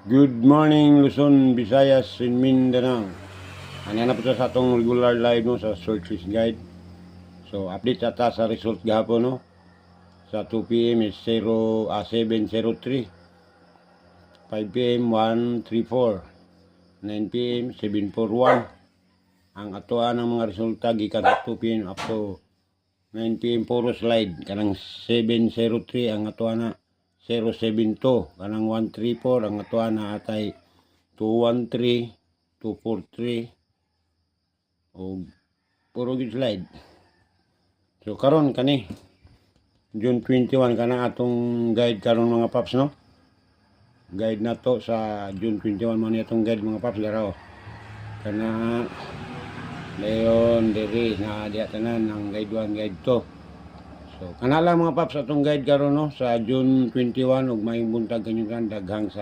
Good morning Luzon, Visayas, and Mindanao. Ano na po sa atong regular live no sa short fish guide. So update ata sa result gahapon no. Sa 2 PM is 703. 5 PM 134. 9 PM 741. Ang atoan ng mga resulta gikan sa 2 PM up to 9 PM puro slide kanang 703 ang atoan na 072 kanang 134 ang atuan na atay 213 243 o puro gid slide. So karon kani June 21 kana atong guide karon mga paps no. Guide na to sa June 21 man atong guide mga paps laraw. Kana dayon diri na diya tanan ang guide 1 guide 2. So, kanala mga paps atong guide karon no sa June 21 ug may buntag kanyo kan daghang sa